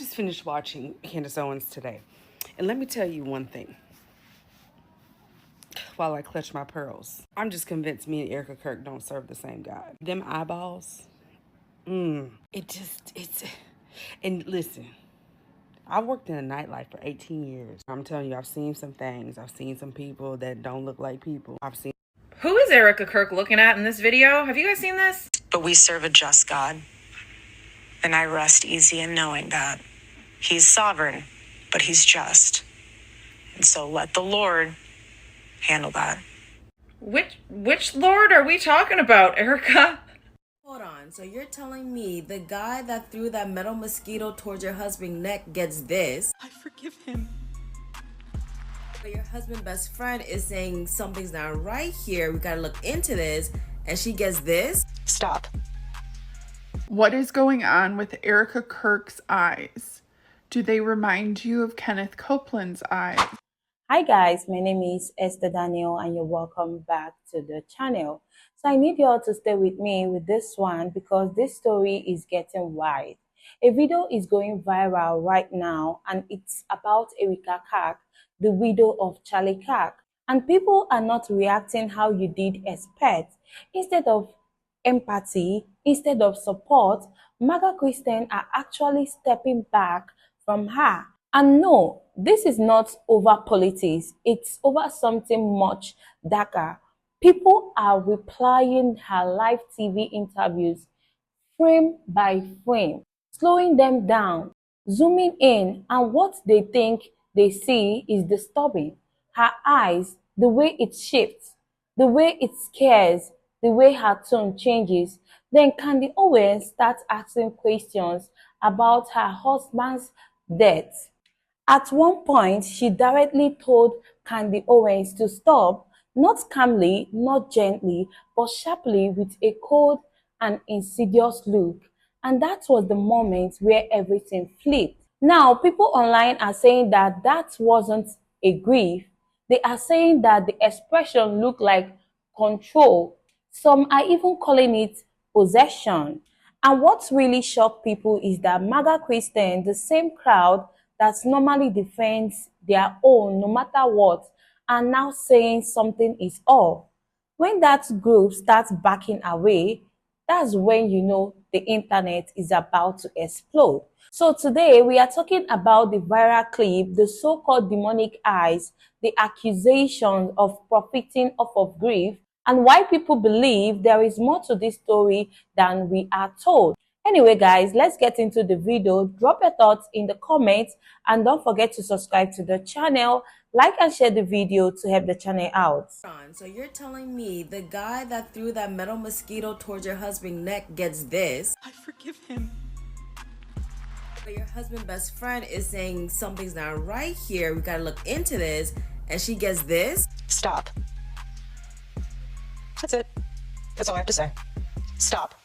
just finished watching Candace Owens today. And let me tell you one thing. While I clutch my pearls, I'm just convinced me and Erika Kirk don't serve the same God. Them eyeballs, it's, and listen, I've worked in a nightlife for 18 years. I'm telling you, I've seen some things. I've seen some people that don't look like people. Who is Erika Kirk looking at in this video? Have you guys seen this? But we serve a just God, and I rest easy in knowing that He's sovereign, but He's just. And so let the Lord handle that. Which Lord are we talking about, Erika? Hold on, so you're telling me the guy that threw that metal mosquito towards your husband's neck gets this? I forgive him. But your husband's best friend is saying something's not right here, we gotta look into this, and she gets this? Stop. What is going on with Erika Kirk's eyes? Do they remind you of Kenneth Copeland's eyes? Hi guys, my name is Esther Daniel and you're welcome back to the channel. So I need you all to stay with me with this one because this story is getting wide. A video is going viral right now and it's about Erika Kirk, the widow of Charlie Kirk. And people are not reacting how you did expect. Instead of empathy, instead of support, MAGA Christians are actually stepping back from her. And no, this is not over politics. It's over something much darker. People are replying her live TV interviews frame by frame, slowing them down, zooming in, and what they think they see is disturbing. Her eyes, the way it shifts, the way it scares, the way her tone changes. Then Candy Owens starts asking questions about her husband's death. At one point, she directly told Candy Owens to stop, not calmly, not gently, but sharply with a cold and insidious look. And that was the moment where everything flipped. Now, people online are saying that that wasn't a grief. They are saying that the expression looked like control. Some are even calling it possession. And what really shocked people is that MAGA Christians, the same crowd that normally defends their own no matter what, are now saying something is off. When that group starts backing away, that's when you know the internet is about to explode. So today we are talking about the viral clip, the so-called demonic eyes, the accusations of profiting off of grief, and why people believe there is more to this story than we are told. Anyway guys, let's get into the video. Drop your thoughts in the comments and don't forget to subscribe to the channel, like and share the video to help the channel out. So you're telling me the guy that threw that metal mosquito towards your husband's neck gets this? I forgive him. But your husband's best friend is saying something's not right here, we gotta look into this, and she gets this? Stop. That's it. That's all I have to say. Stop.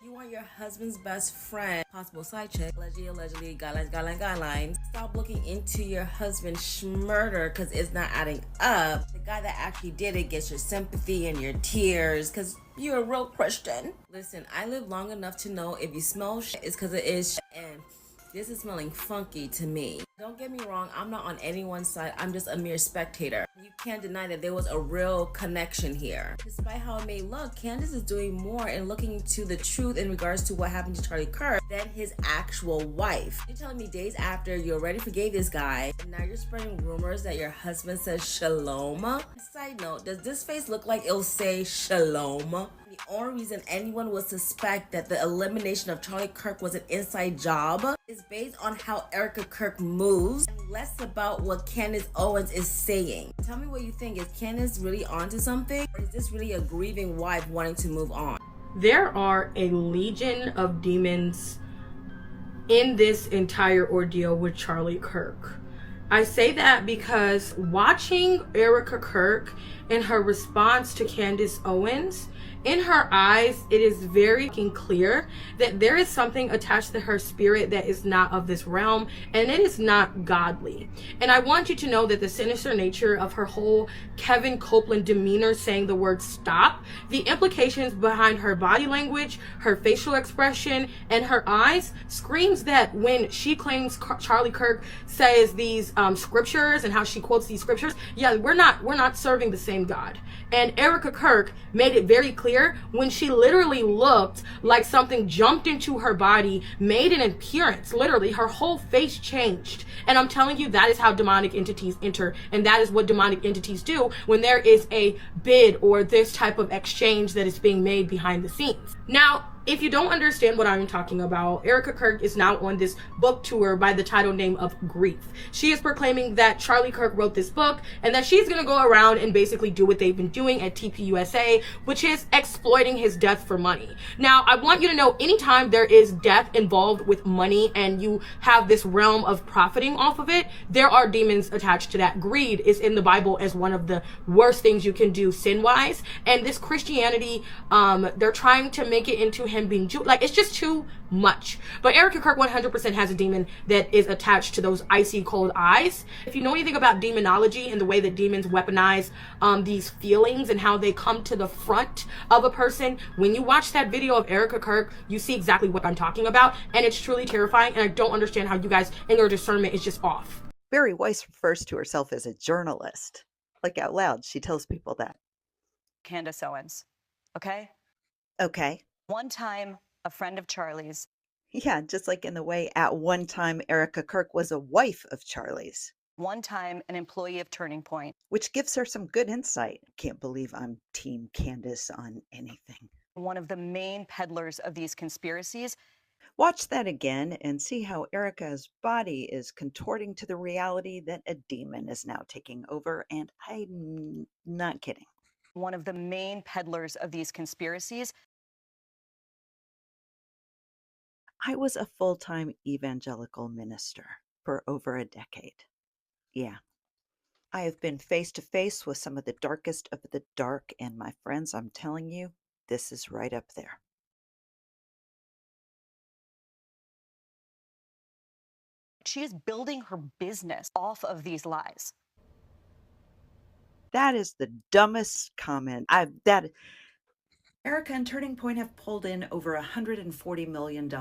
You want your husband's best friend, possible side chick, allegedly, guidelines. Stop looking into your husband's murder because it's not adding up. The guy that actually did it gets your sympathy and your tears because you're a real Christian. Listen, I live long enough to know if you smell shit, it's because it is shit. And this is smelling funky to me. Don't get me wrong, I'm not on anyone's side. I'm just a mere spectator. You can't deny that there was a real connection here. Despite how it may look, Candace is doing more and looking into the truth in regards to what happened to Charlie Kirk than his actual wife. You're telling me days after you already forgave this guy, and now you're spreading rumors that your husband says shalom? Side note, does this face look like it'll say shalom? The only reason anyone would suspect that the elimination of Charlie Kirk was an inside job is based on how Erika Kirk moves and less about what Candace Owens is saying. Tell me what you think. Is Candace really onto something? Or is this really a grieving wife wanting to move on? There are a legion of demons in this entire ordeal with Charlie Kirk. I say that because watching Erika Kirk and her response to Candace Owens in her eyes, it is very clear that there is something attached to her spirit that is not of this realm, and it is not godly. And I want you to know that the sinister nature of her whole Kevin Copeland demeanor, saying the word stop, the implications behind her body language, her facial expression, and her eyes screams that when she claims Charlie Kirk says these scriptures and how she quotes these scriptures, yeah, we're not serving the same God. And Erika Kirk made it very clear when she literally looked like something jumped into her body, made an appearance. Literally, her whole face changed. And I'm telling you, that is how demonic entities enter. And that is what demonic entities do when there is a bid or this type of exchange that is being made behind the scenes. Now, if you don't understand what I'm talking about, Erika Kirk is now on this book tour by the title name of Grief. She is proclaiming that Charlie Kirk wrote this book and that she's going to go around and basically do what they've been doing at TPUSA, which is exploiting his death for money. Now, I want you to know, anytime there is death involved with money and you have this realm of profiting off of it, there are demons attached to that. Greed is in the Bible as one of the worst things you can do sin-wise. And this Christianity, they're trying to make it into him being Jew. Like, it's just too much. But Erika Kirk 100% has a demon that is attached to those icy cold eyes. If you know anything about demonology and the way that demons weaponize these feelings and how they come to the front of a person, when you watch that video of Erika Kirk, you see exactly what I'm talking about, and it's truly terrifying. And I don't understand how you guys in your discernment is just off. Barry Weiss refers to herself as a journalist. Like, out loud, she tells people that. Candace Owens, okay? Okay. One time, a friend of Charlie's. Yeah, just like in the way at one time Erika Kirk was a wife of Charlie's. One time, an employee of Turning Point. Which gives her some good insight. Can't believe I'm Team Candace on anything. One of the main peddlers of these conspiracies. Watch that again and see how Erika's body is contorting to the reality that a demon is now taking over, and I'm not kidding. One of the main peddlers of these conspiracies. I was a full-time evangelical minister for over a decade. Yeah. I have been face to face with some of the darkest of the dark, and my friends, I'm telling you, this is right up there. She is building her business off of these lies. That is the dumbest comment. Erika and Turning Point have pulled in over $140 million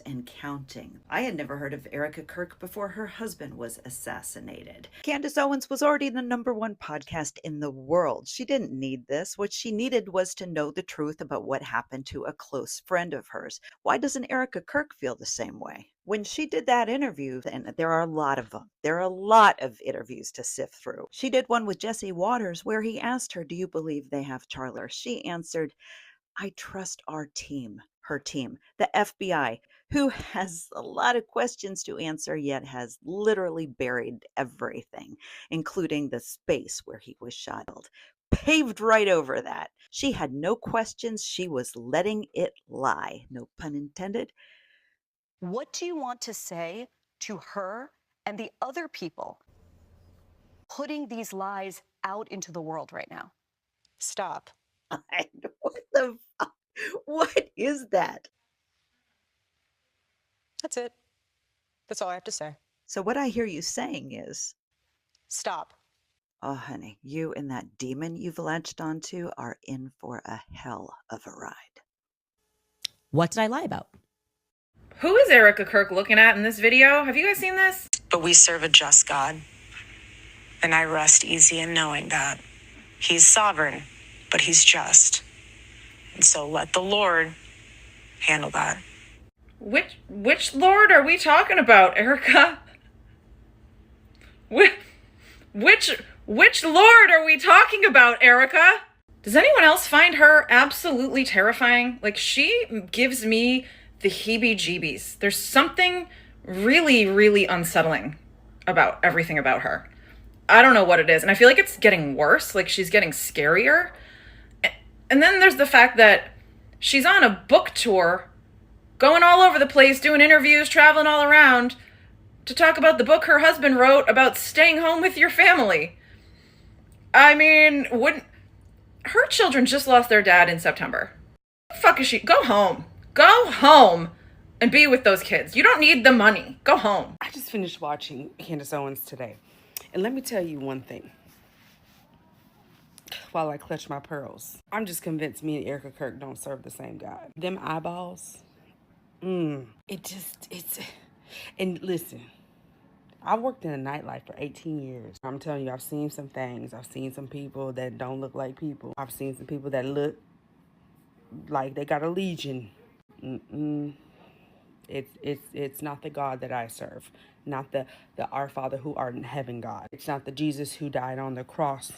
and counting. I had never heard of Erika Kirk before her husband was assassinated. Candace Owens was already the #1 podcast in the world. She didn't need this. What she needed was to know the truth about what happened to a close friend of hers. Why doesn't Erika Kirk feel the same way? When she did that interview, and there are a lot of them, there are a lot of interviews to sift through. She did one with Jesse Waters where he asked her, "Do you believe they have Charlie?" She answered, "I trust our team," her team, the FBI, who has a lot of questions to answer, yet has literally buried everything, including the space where he was shot. Paved right over that. She had no questions. She was letting it lie. No pun intended. What do you want to say to her and the other people putting these lies out into the world right now? Stop. I know what the fuck. What is that? That's it. That's all I have to say. So what I hear you saying is, Stop. oh, honey, you and that demon you've latched onto are in for a hell of a ride. What did I lie about? Who is Erika Kirk looking at in this video? Have you guys seen this? But we serve a just God. And I rest easy in knowing that He's sovereign, but He's just. And so let the Lord handle that. Which Lord are we talking about, Erika? Which Lord are we talking about, Erika? Does anyone else find her absolutely terrifying? Like, she gives me the heebie-jeebies. There's something really, really unsettling about everything about her. I don't know what it is, and I feel like it's getting worse. Like, she's getting scarier. And then there's the fact that she's on a book tour, going all over the place, doing interviews, traveling all around to talk about the book her husband wrote about staying home with your family. I mean, Her children just lost their dad in September. The fuck is she? Go home. Go home and be with those kids. You don't need the money. Go home. I just finished watching Candace Owens today. And let me tell you one thing. While I clutch my pearls, I'm just convinced me and Erika Kirk don't serve the same God. Them eyeballs, and listen, I worked in the nightlife for 18 years. I'm telling you, I've seen some things. I've seen some people that don't look like people. I've seen some people that look like they got a legion. It's not the God that I serve. Not the Our Father who art in heaven God. It's not the Jesus who died on the cross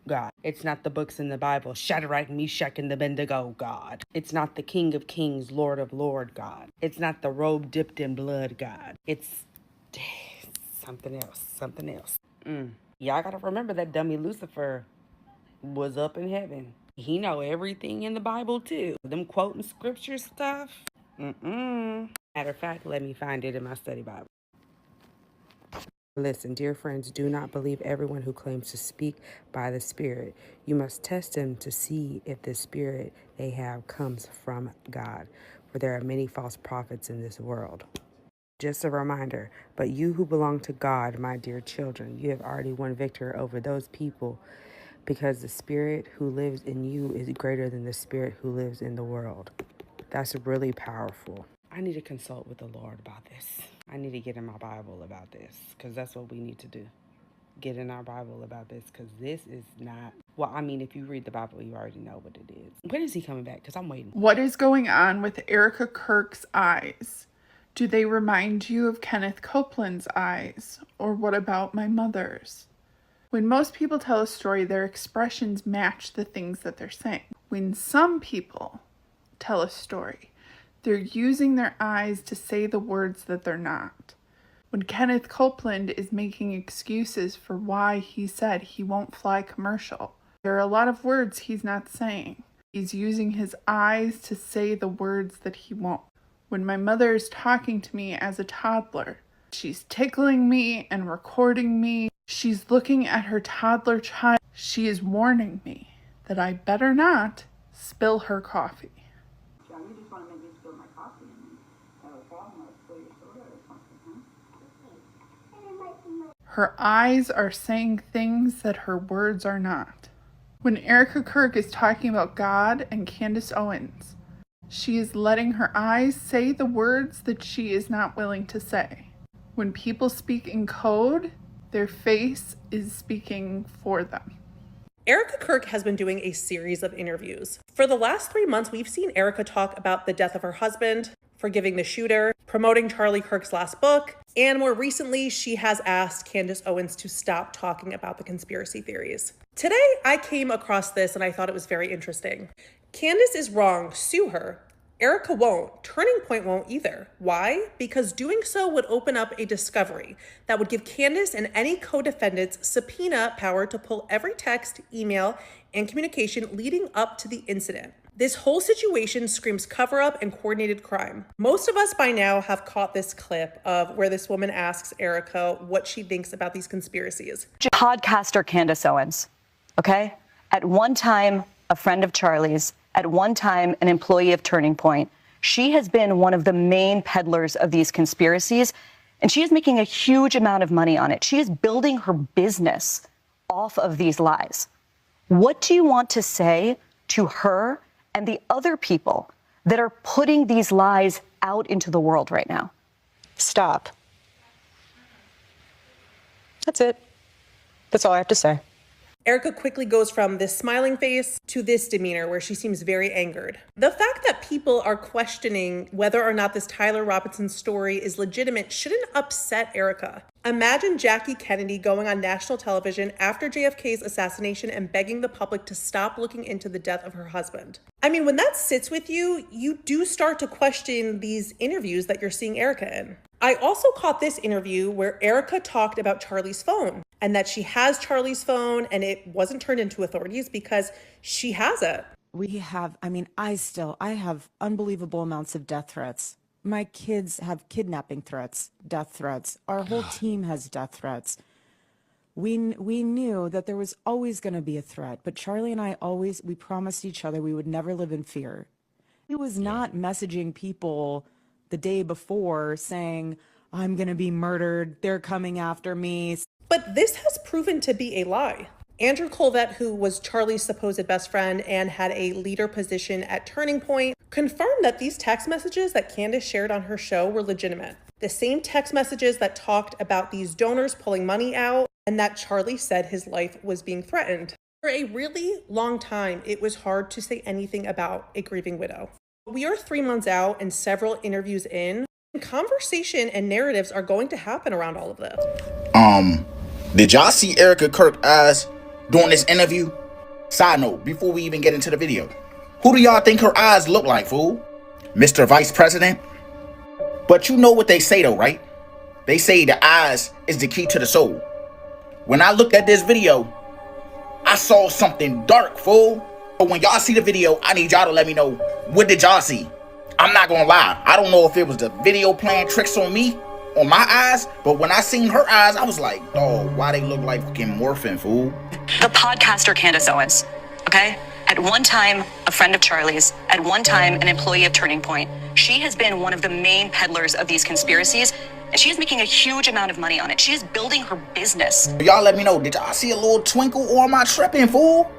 God. It's not the books in the Bible, Shadrach, Meshach, and Abednego God. It's not the King of Kings, Lord of Lord God. It's not the robe dipped in blood God. It's something else. Y'all gotta remember that dummy Lucifer was up in heaven. He know everything in the Bible too. Them quoting scripture stuff. Matter of fact, let me find it in my study Bible. Listen, dear friends, do not believe everyone who claims to speak by the Spirit. You must test them to see if the Spirit they have comes from God, for there are many false prophets in this world. Just a reminder, but you who belong to God, my dear children, you have already won victory over those people, because the Spirit who lives in you is greater than the spirit who lives in the world. That's really powerful. I need to consult with the Lord about this. I need to get in my Bible about this, because that's what we need to do. Get in our Bible about this, because this is not... Well, I mean, if you read the Bible, you already know what it is. When is he coming back? Because I'm waiting. What is going on with Erika Kirk's eyes? Do they remind you of Kenneth Copeland's eyes? Or what about my mother's? When most people tell a story, their expressions match the things that they're saying. When some people tell a story, they're using their eyes to say the words that they're not. When Kenneth Copeland is making excuses for why he said he won't fly commercial, there are a lot of words he's not saying. He's using his eyes to say the words that he won't. When my mother is talking to me as a toddler, she's tickling me and recording me. She's looking at her toddler child. She is warning me that I better not spill her coffee. You just want to make me spill my coffee and have a problem with spill your soda or something, huh? Her eyes are saying things that her words are not. When Erika Kirk is talking about God and Candace Owens, she is letting her eyes say the words that she is not willing to say. When people speak in code, their face is speaking for them. Erika Kirk has been doing a series of interviews. For the last 3 months, we've seen Erika talk about the death of her husband, forgiving the shooter, promoting Charlie Kirk's last book, and more recently, she has asked Candace Owens to stop talking about the conspiracy theories. Today, I came across this and I thought it was very interesting. Candace is wrong, sue her. Erika won't. Turning Point won't either. Why? Because doing so would open up a discovery that would give Candace and any co-defendants subpoena power to pull every text, email, and communication leading up to the incident. This whole situation screams cover-up and coordinated crime. Most of us by now have caught this clip of where this woman asks Erika what she thinks about these conspiracies. Podcaster Candace Owens, okay? At one time, a friend of Charlie's, at one time, an employee of Turning Point. She has been one of the main peddlers of these conspiracies, and she is making a huge amount of money on it. She is building her business off of these lies. What do you want to say to her and the other people that are putting these lies out into the world right now? Stop. That's it. That's all I have to say. Erika quickly goes from this smiling face to this demeanor where she seems very angered. The fact that people are questioning whether or not this Tyler Robinson story is legitimate shouldn't upset Erika. Imagine Jackie Kennedy going on national television after JFK's assassination and begging the public to stop looking into the death of her husband. I mean, when that sits with you, you do start to question these interviews that you're seeing Erika in. I also caught this interview where Erika talked about Charlie's phone and that she has Charlie's phone and it wasn't turned into authorities because she has it. I have unbelievable amounts of death threats. My kids have kidnapping threats, death threats. Our whole team has death threats. We knew that there was always going to be a threat, but Charlie and I we promised each other we would never live in fear. He was not messaging people the day before saying, I'm going to be murdered, they're coming after me. But this has proven to be a lie. Andrew Colvett, who was Charlie's supposed best friend and had a leader position at Turning Point, confirmed that these text messages that Candace shared on her show were legitimate. The same text messages that talked about these donors pulling money out and that Charlie said his life was being threatened. For a really long time, it was hard to say anything about a grieving widow. We are 3 months out and several interviews in. Conversation and narratives are going to happen around all of this. Did y'all see Erika Kirk eyes during this interview? Side note, before we even get into the video, who do y'all think her eyes look like, fool? Mr. Vice President? But you know what they say though, right? They say the eyes is the key to the soul. When I looked at this video, I saw something dark, fool. But when y'all see the video, I need y'all to let me know, what did y'all see? I'm not gonna lie, I don't know if it was the video playing tricks on me, on my eyes, but when I seen her eyes, I was like, oh, why they look like fucking morphine, fool? The podcaster Candace Owens, okay? At one time, a friend of Charlie's, at one time, an employee of Turning Point. She has been one of the main peddlers of these conspiracies, and she is making a huge amount of money on it. She is building her business. Y'all let me know, did y'all see a little twinkle, or am I tripping, fool?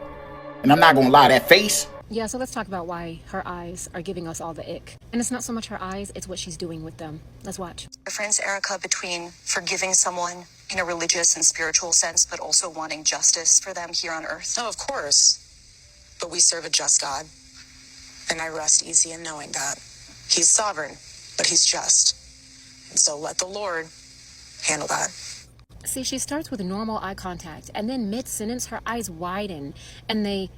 And I'm not gonna lie, that face. Yeah, so let's talk about why her eyes are giving us all the ick. And it's not so much her eyes, it's what she's doing with them. Let's watch. The difference, Erika, between forgiving someone in a religious and spiritual sense, but also wanting justice for them here on earth. Oh, of course. But we serve a just God. And I rest easy in knowing that. He's sovereign, but he's just. And so let the Lord handle that. See, she starts with normal eye contact, and then mid-sentence, her eyes widen, and they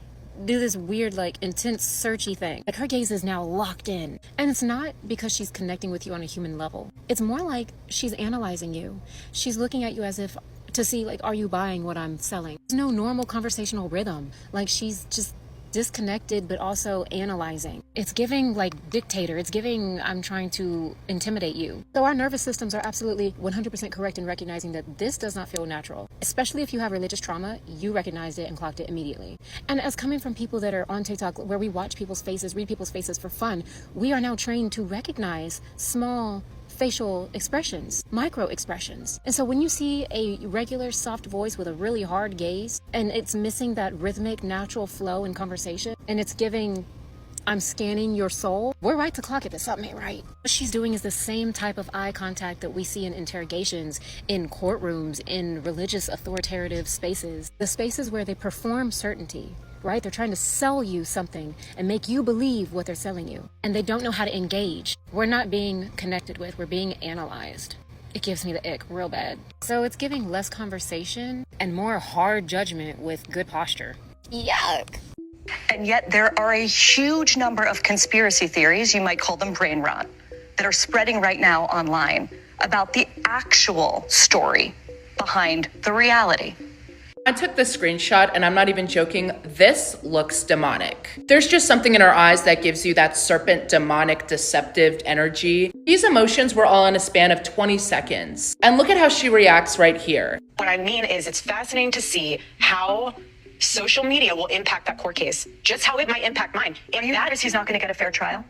do this weird, like, intense, searchy thing. Like, her gaze is now locked in. And it's not because she's connecting with you on a human level. It's more like she's analyzing you. She's looking at you as if to see, like, are you buying what I'm selling? There's no normal conversational rhythm. Like, she's just disconnected, but also analyzing. It's giving, like, dictator. It's giving, I'm trying to intimidate you. So our nervous systems are absolutely 100% correct in recognizing that this does not feel natural. Especially if you have religious trauma, you recognized it and clocked it immediately. And as coming from people that are on TikTok, where we watch people's faces, read people's faces for fun, we are now trained to recognize small facial expressions, micro expressions. And so when you see a regular soft voice with a really hard gaze, and it's missing that rhythmic, natural flow in conversation, and it's giving, I'm scanning your soul, we're right to clock it that something ain't right. What she's doing is the same type of eye contact that we see in interrogations, in courtrooms, in religious authoritative spaces, the spaces where they perform certainty. Right? They're trying to sell you something and make you believe what they're selling you. And they don't know how to engage. We're not being connected with, we're being analyzed. It gives me the ick real bad. So it's giving less conversation and more hard judgment with good posture. Yuck. And yet there are a huge number of conspiracy theories, you might call them brain rot, that are spreading right now online about the actual story behind the reality. I took this screenshot and I'm not even joking, this looks demonic. There's just something in our eyes that gives you that serpent, demonic, deceptive energy. These emotions were all in a span of 20 seconds. And look at how she reacts right here. What I mean is it's fascinating to see how social media will impact that court case, just how it might impact mine. Are you nervous he's not going to get a fair trial?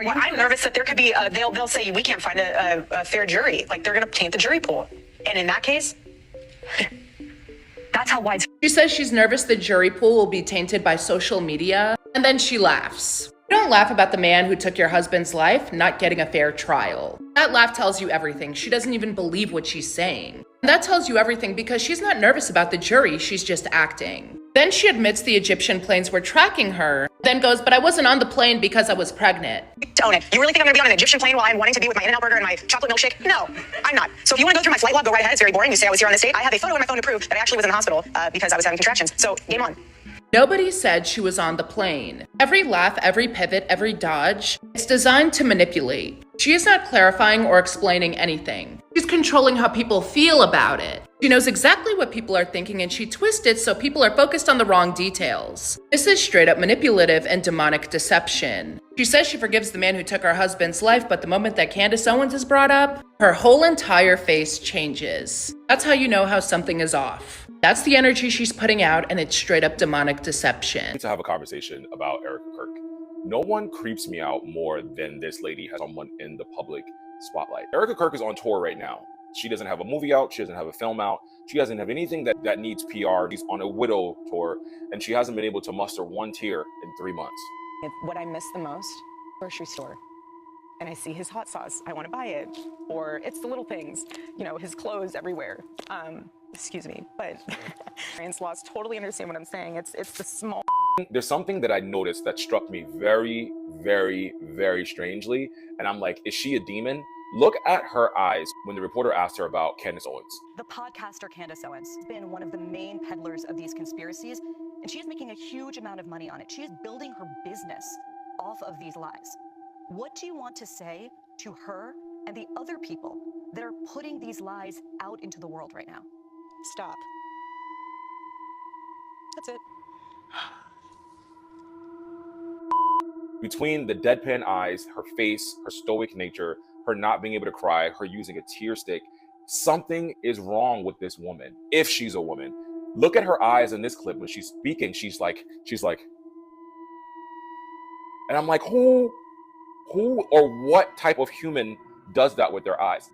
Well, I'm nervous that there could be, they'll say we can't find a fair jury. Like they're going to taint the jury pool. And in that case, that's how wide. She says she's nervous the jury pool will be tainted by social media, and then she laughs. You don't laugh about the man who took your husband's life not getting a fair trial. That laugh tells you everything. She doesn't even believe what she's saying. And that tells you everything because she's not nervous about the jury, she's just acting. Then she admits the Egyptian planes were tracking her, then goes, but I wasn't on the plane because I was pregnant. Own it. You really think I'm gonna be on an Egyptian plane while I'm wanting to be with my In-N-Out burger and my chocolate milkshake? No, I'm not. So if you wanna go through my flight log, go right ahead. It's very boring. You say I was here on this date. I have a photo on my phone to prove that I actually was in the hospital because I was having contractions. So game on. Nobody said she was on the plane. Every laugh, every pivot, every dodge, it's designed to manipulate. She is not clarifying or explaining anything. She's controlling how people feel about it. She knows exactly what people are thinking and she twists it so people are focused on the wrong details. This is straight up manipulative and demonic deception. She says she forgives the man who took her husband's life, but the moment that Candace Owens is brought up, her whole entire face changes. That's how you know how something is off. That's the energy she's putting out, and it's straight up demonic deception. To have a conversation about Erika Kirk. No one creeps me out more than this lady has someone in the public spotlight. Erika Kirk is on tour right now. She doesn't have a movie out. She doesn't have a film out. She doesn't have anything that needs PR. She's on a widow tour, and she hasn't been able to muster one tear in 3 months. What I miss the most, grocery store. And I see his hot sauce, I want to buy it. Or it's the little things, you know, his clothes everywhere. Excuse me, but trans laws totally understand what I'm saying. It's the small. There's something that I noticed that struck me very, very, very strangely. And I'm like, is she a demon? Look at her eyes when the reporter asked her about Candace Owens. The podcaster Candace Owens has been one of the main peddlers of these conspiracies, and she is making a huge amount of money on it. She is building her business off of these lies. What do you want to say to her and the other people that are putting these lies out into the world right now? Stop. That's it. Between the deadpan eyes, her face, her stoic nature, her not being able to cry, her using a tear stick, something is wrong with this woman, if she's a woman. Look at her eyes in this clip when she's speaking. She's like, and I'm like, who or what type of human does that with their eyes?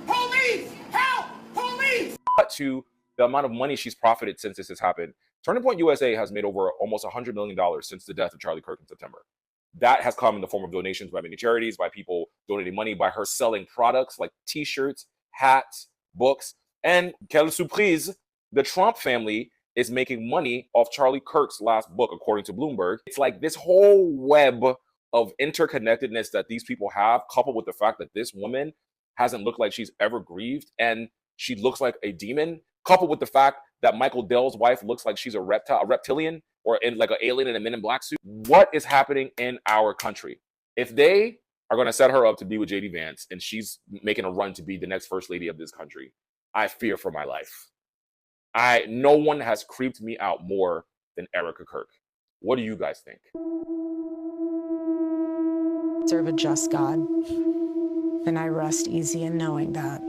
Police! Help! Police! But to the amount of money she's profited since this has happened, Turning Point USA has made over almost $100 million since the death of Charlie Kirk in September. That has come in the form of donations by many charities, by people donating money, by her selling products like t-shirts, hats, books, and quelle surprise, the Trump family is making money off Charlie Kirk's last book, according to Bloomberg. It's like this whole web of interconnectedness that these people have, coupled with the fact that this woman hasn't looked like she's ever grieved and she looks like a demon, coupled with the fact that Michael Dell's wife looks like she's a reptilian, or in like an alien in a Men in Black suit. What is happening in our country? If they are going to set her up to be with JD Vance and she's making a run to be the next first lady of this country, I fear for my life. No one has creeped me out more than Erika Kirk. What do you guys think? Serve a just God, and I rest easy in knowing that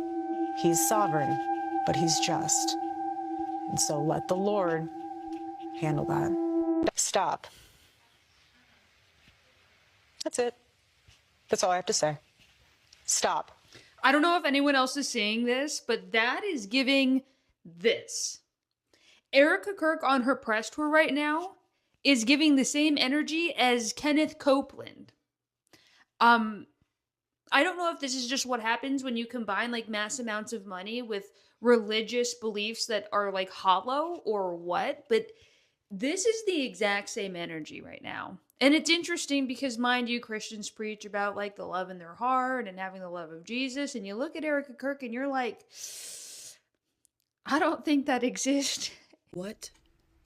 He's sovereign, but He's just. And so let the Lord handle that. Stop. That's it. That's all I have to say. Stop. I don't know if anyone else is saying this, but that is giving this. Erika Kirk on her press tour right now is giving the same energy as Kenneth Copeland. I don't know if this is just what happens when you combine like mass amounts of money with religious beliefs that are like hollow or what, but this is the exact same energy right now. And it's interesting because, mind you, Christians preach about like the love in their heart and having the love of Jesus. And you look at Erika Kirk and you're like, I don't think that exists. What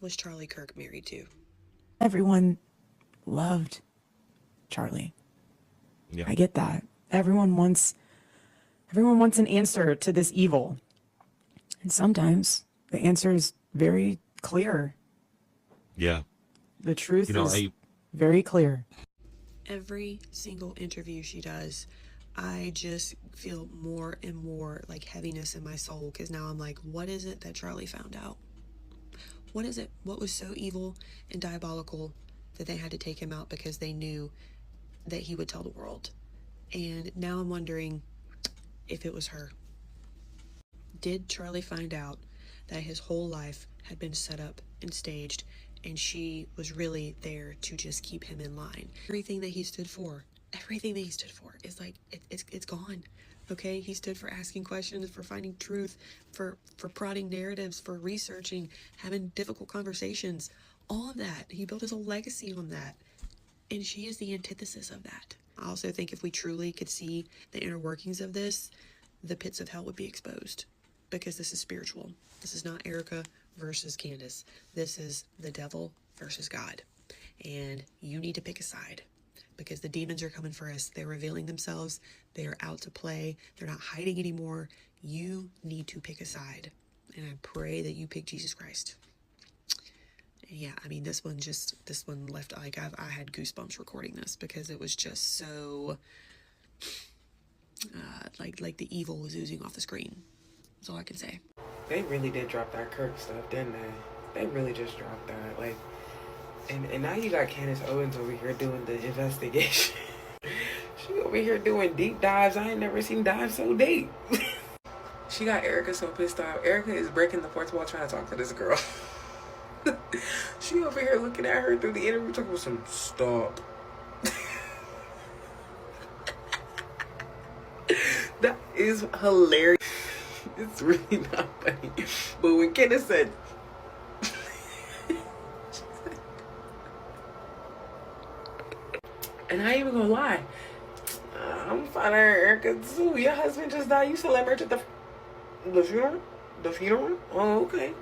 was Charlie Kirk married to? Everyone loved Charlie. Yeah. I get that. Everyone wants an answer to this evil. And sometimes the answer is very clear. Yeah. The truth is very clear. Every single interview she does, I just feel more and more like heaviness in my soul, because now I'm like, what is it that Charlie found out? What is it? What was so evil and diabolical that they had to take him out because they knew that he would tell the world? And now I'm wondering if it was her. Did Charlie find out that his whole life had been set up and staged, and she was really there to just keep him in line? Everything that he stood for is like, it's gone. Okay, he stood for asking questions, for finding truth, for prodding narratives, for researching, having difficult conversations. All of that. He built his whole legacy on that. And she is the antithesis of that. I also think if we truly could see the inner workings of this, the pits of hell would be exposed. Because this is spiritual. This is not Erika versus Candace. This is the devil versus God. And you need to pick a side. because the demons are coming for us. They're revealing themselves. They are out to play. They're not hiding anymore. You need to pick a side. And I pray that you pick Jesus Christ. And yeah, I mean, this one left, like, I had goosebumps recording this because it was just so, like the evil was oozing off the screen. That's all I can say. They really did drop that Kirk stuff, didn't they? They really just dropped that. Like, and now you got Candace Owens over here doing the investigation. She over here doing deep dives. I ain't never seen dives so deep. She got Erika so pissed off. Erika is breaking the fourth wall trying to talk to this girl. She over here looking at her through the interview talking about some stop. That is hilarious. It's really not funny. But when Candace said, and I ain't even gonna lie, I'm finding Erika too. Your husband just died. You still at merch at the funeral? The funeral? Oh, okay.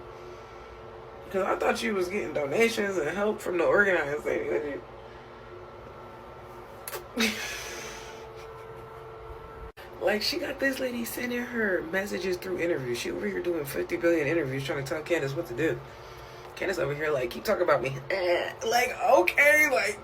Because I thought you was getting donations and help from the organization. Like, she got this lady sending her messages through interviews. She over here doing 50 billion interviews trying to tell Candace what to do. Candace over here like, keep talking about me. Like, okay, like,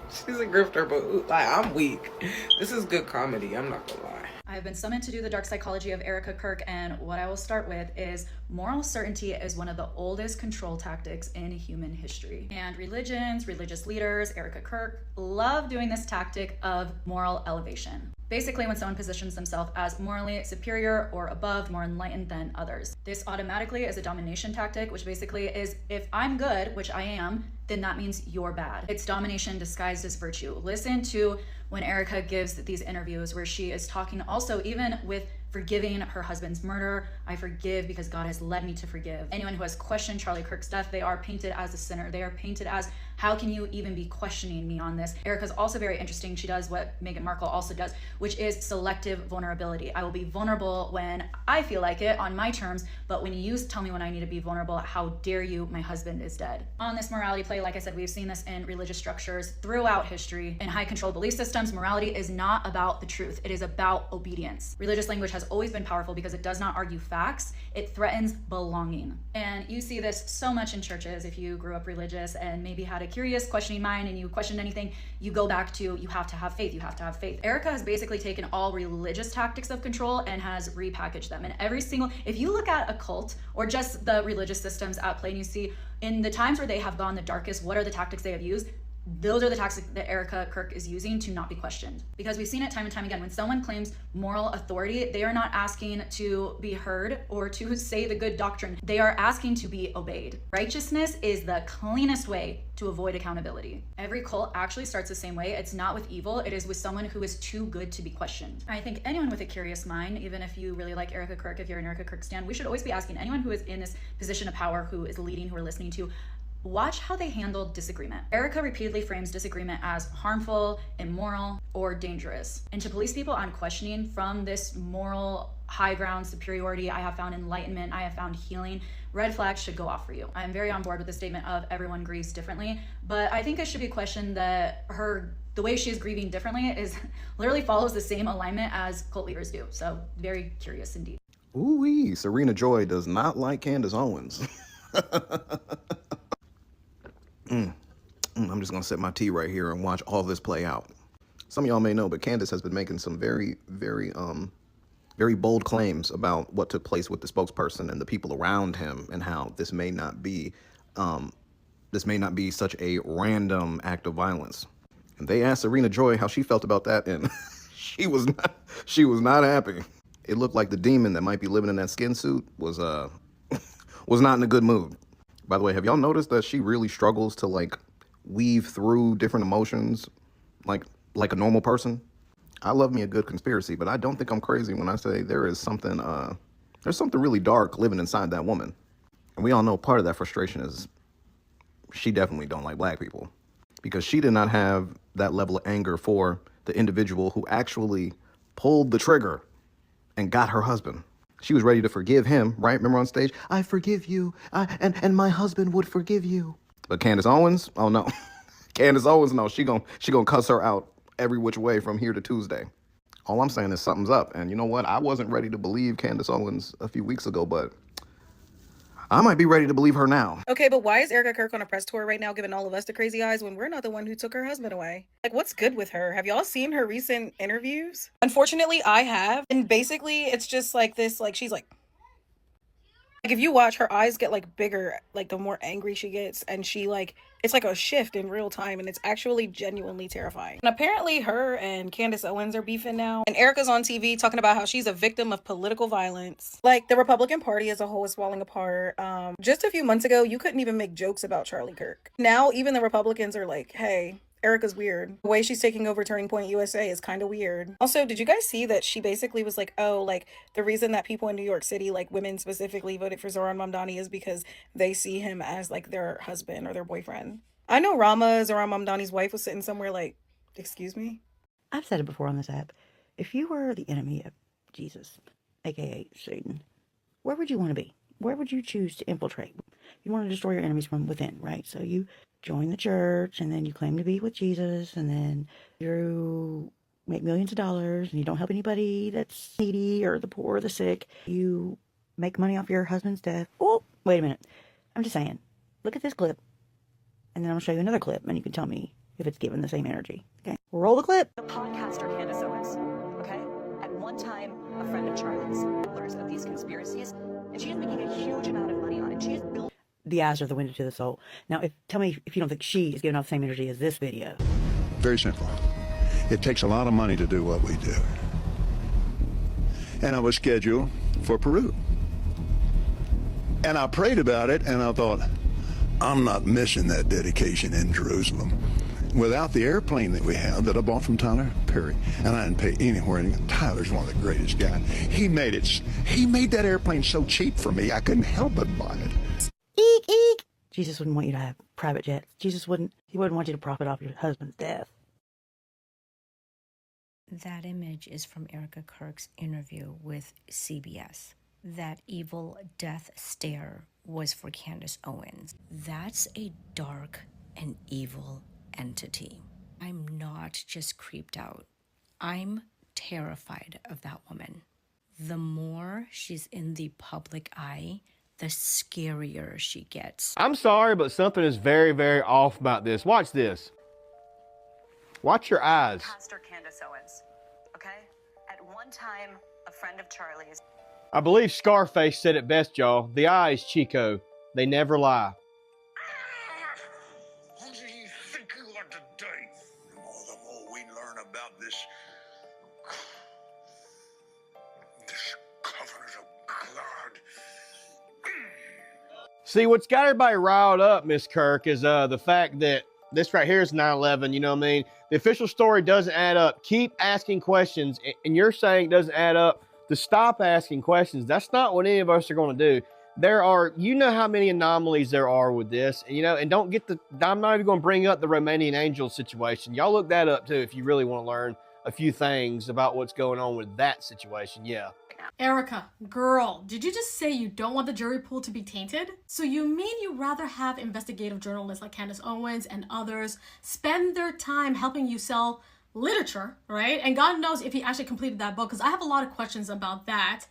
she's a grifter, but like, I'm weak. This is good comedy, I'm not gonna lie. I've been summoned to do the dark psychology of Erika Kirk, and what I will start with is moral certainty is one of the oldest control tactics in human history. And religions, religious leaders, Erika Kirk, love doing this tactic of moral elevation. Basically, when someone positions themselves as morally superior or above, more enlightened than others. This automatically is a domination tactic, which basically is, if I'm good, which I am, then that means you're bad. It's domination disguised as virtue. Listen to when Erika gives these interviews where she is talking also even with forgiving her husband's murder. I forgive because God has led me to forgive. Anyone who has questioned Charlie Kirk's death, they are painted as a sinner. They are painted as, how can you even be questioning me on this? Erika's also very interesting. She does what Meghan Markle also does, which is selective vulnerability. I will be vulnerable when I feel like it on my terms, but when you tell me when I need to be vulnerable, how dare you, my husband is dead. On this morality play, like I said, we've seen this in religious structures throughout history. In high control belief systems, morality is not about the truth. It is about obedience. Religious language has always been powerful because it does not argue facts. It threatens belonging. And you see this so much in churches. If you grew up religious and maybe had a curious questioning mind and you questioned anything, you go back to, you have to have faith, you have to have faith. Erika has basically taken all religious tactics of control and has repackaged them. And every single, if you look at a cult or just the religious systems at play and you see in the times where they have gone the darkest, what are the tactics they have used? Those are the tactics that Erika Kirk is using to not be questioned. Because we've seen it time and time again. When someone claims moral authority, they are not asking to be heard or to say the good doctrine. They are asking to be obeyed. Righteousness is the cleanest way to avoid accountability. Every cult actually starts the same way. It's not with evil. It is with someone who is too good to be questioned. I think anyone with a curious mind, even if you really like Erika Kirk, if you're an Erika Kirk stan, we should always be asking anyone who is in this position of power, who is leading, who are listening to, watch how they handle disagreement. Erika repeatedly frames disagreement as harmful, immoral, or dangerous. And to police people on questioning from this moral high ground superiority, I have found enlightenment, I have found healing, red flags should go off for you. I'm very on board with the statement of everyone grieves differently, but I think it should be questioned that the way she is grieving differently is literally follows the same alignment as cult leaders do. So very curious indeed. Ooh-wee, Serena Joy does not like Candace Owens. I'm just going to sip my tea right here and watch all this play out. Some of y'all may know, but Candace has been making some very bold claims about what took place with the spokesperson and the people around him, and how this may not be such a random act of violence. And they asked Serena Joy how she felt about that, and she was not happy. It looked like the demon that might be living in that skin suit was not in a good mood. By the way, have y'all noticed that she really struggles to like weave through different emotions like a normal person? I love me a good conspiracy, but I don't think I'm crazy when I say there's something really dark living inside that woman. And we all know part of that frustration is she definitely don't like black people, because she did not have that level of anger for the individual who actually pulled the trigger and got her husband. She was ready to forgive him, right? Remember on stage, I forgive you, and my husband would forgive you. But Candace Owens, oh no. Candace Owens, no, she gonna cuss her out every which way from here to Tuesday. All I'm saying is something's up. And you know what? I wasn't ready to believe Candace Owens a few weeks ago, but I might be ready to believe her now. Okay, but why is Erika Kirk on a press tour right now giving all of us the crazy eyes when we're not the one who took her husband away? Like, what's good with her? Have y'all seen her recent interviews? Unfortunately, I have. And basically, it's just like this, like, she's like if you watch, her eyes get like bigger, like the more angry she gets, and she like, it's like a shift in real time, and it's actually genuinely terrifying. And apparently her and Candace Owens are beefing now, and Erika's on TV talking about how she's a victim of political violence. Like, the Republican Party as a whole is falling apart. Just a few months ago, you couldn't even make jokes about Charlie Kirk. Now even the Republicans are like, hey, Erika's weird. The way she's taking over Turning Point USA is kind of weird. Also, did you guys see that she basically was like, oh, like, the reason that people in New York City, like women specifically, voted for Zohran Mamdani is because they see him as like their husband or their boyfriend. I know Rama, Zohran Mamdani's wife, was sitting somewhere like, excuse me? I've said it before on this app. If you were the enemy of Jesus, aka Satan, where would you want to be? Where would you choose to infiltrate? You want to destroy your enemies from within, right? So you join the church, and then you claim to be with Jesus, and then you make millions of dollars, and you don't help anybody that's needy or the poor or the sick. You make money off your husband's death. Oh, wait a minute. I'm just saying. Look at this clip, and then I'm going to show you another clip, and you can tell me if it's given the same energy. Okay? Roll the clip. The podcaster Candace Owens, okay? At one time, a friend of Charlie's, pillars of these conspiracies, and she is making a huge amount of money on it. She is building. The eyes are the window to the soul. Now, tell me if you don't think she is giving off the same energy as this video. Very simple. It takes a lot of money to do what we do. And I was scheduled for Peru. And I prayed about it, and I thought, I'm not missing that dedication in Jerusalem. Without the airplane that we have that I bought from Tyler Perry, and I didn't pay anywhere. And Tyler's one of the greatest guys. He made that airplane so cheap for me, I couldn't help but buy it. Eek, eek. Jesus wouldn't want you to have private jets. He wouldn't want you to profit off your husband's death. That image is from Erika Kirk's interview with CBS. That evil death stare was for Candace Owens. That's a dark and evil entity. I'm not just creeped out. I'm terrified of that woman. The more she's in the public eye, the scarier she gets. I'm sorry, but something is very, very off about this. Watch this. Watch your eyes. Pastor Candace Owens, okay? At one time, a friend of Charlie's. I believe Scarface said it best, y'all. The eyes, Chico. They never lie. Who do you think you are today? The more we learn about this covenant of God. See, what's got everybody riled up, Miss Kirk, is the fact that this right here is 9/11, you know what I mean? The official story doesn't add up. Keep asking questions, and you're saying it doesn't add up to stop asking questions. That's not what any of us are going to do. There are, you know how many anomalies there are with this, and, you know, and don't get I'm not even going to bring up the Romanian angel situation. Y'all look that up too if you really want to learn a few things about what's going on with that situation. Yeah. Erika, girl, did you just say you don't want the jury pool to be tainted? So you mean you'd rather have investigative journalists like Candace Owens and others spend their time helping you sell literature, right? And God knows if he actually completed that book, because I have a lot of questions about that.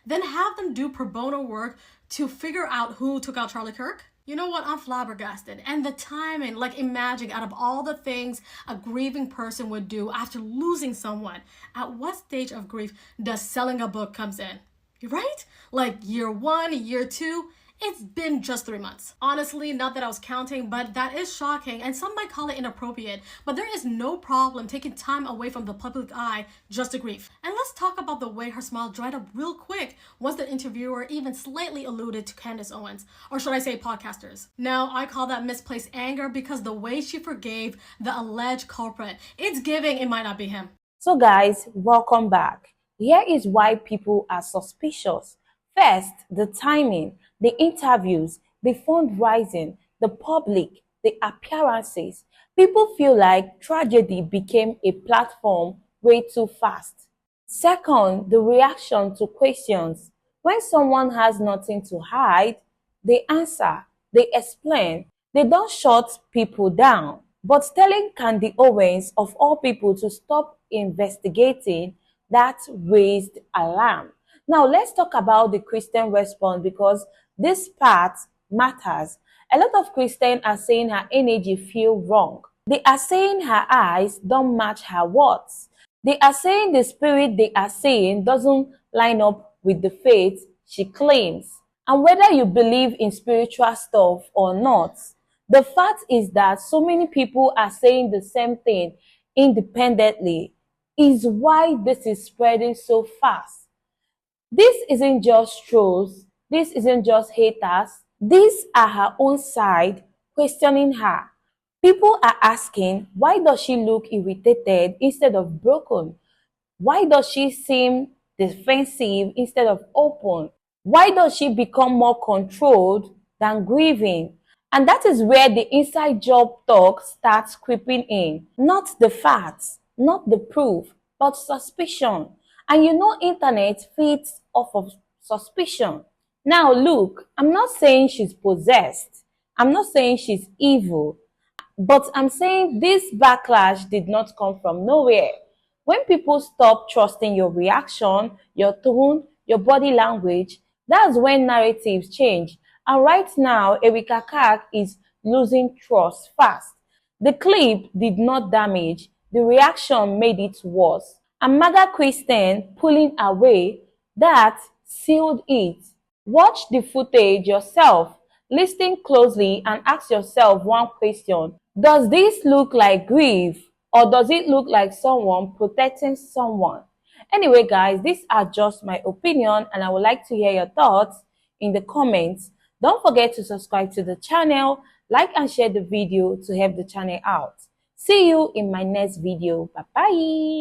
Then have them do pro bono work to figure out who took out Charlie Kirk? You know what? I'm flabbergasted. And the timing, like, imagine out of all the things a grieving person would do after losing someone, at what stage of grief does selling a book comes in? Right? Like year 1, year 2? It's been just 3 months. Honestly, not that I was counting, but that is shocking, and some might call it inappropriate, but there is no problem taking time away from the public eye just to grieve. And let's talk about the way her smile dried up real quick once the interviewer even slightly alluded to Candace Owens, or should I say podcasters. Now, I call that misplaced anger because the way she forgave the alleged culprit, it's giving it might not be him. So guys, welcome back. Here is why people are suspicious. First, the timing, the interviews, the fundraising, the public, the appearances. People feel like tragedy became a platform way too fast. Second, the reaction to questions. When someone has nothing to hide, they answer, they explain, they don't shut people down. But telling Candy Owens, of all people, to stop investigating, that raised alarm. Now, let's talk about the Christian response, because this part matters. A lot of Christians are saying her energy feels wrong. They are saying her eyes don't match her words. They are saying the spirit they are saying doesn't line up with the faith she claims. And whether you believe in spiritual stuff or not, the fact is that so many people are saying the same thing independently, is why this is spreading so fast. This isn't just trolls. This isn't just haters. These are her own side questioning her. People are asking, why does she look irritated instead of broken? Why does she seem defensive instead of open? Why does she become more controlled than grieving? And that is where the inside job talk starts creeping in. Not the facts, not the proof, but suspicion. And you know, internet feeds off of suspicion. Now look, I'm not saying she's possessed. I'm not saying she's evil. But I'm saying this backlash did not come from nowhere. When people stop trusting your reaction, your tone, your body language, that's when narratives change. And right now, Erika Kirk is losing trust fast. The clip did not damage, the reaction made it worse. And MAGA Christian pulling away, that sealed it. Watch the footage yourself. Listen closely and ask yourself one question. Does this look like grief, or does it look like someone protecting someone? Anyway, guys, these are just my opinion and I would like to hear your thoughts in the comments. Don't forget to subscribe to the channel, like and share the video to help the channel out. See you in my next video. Bye-bye.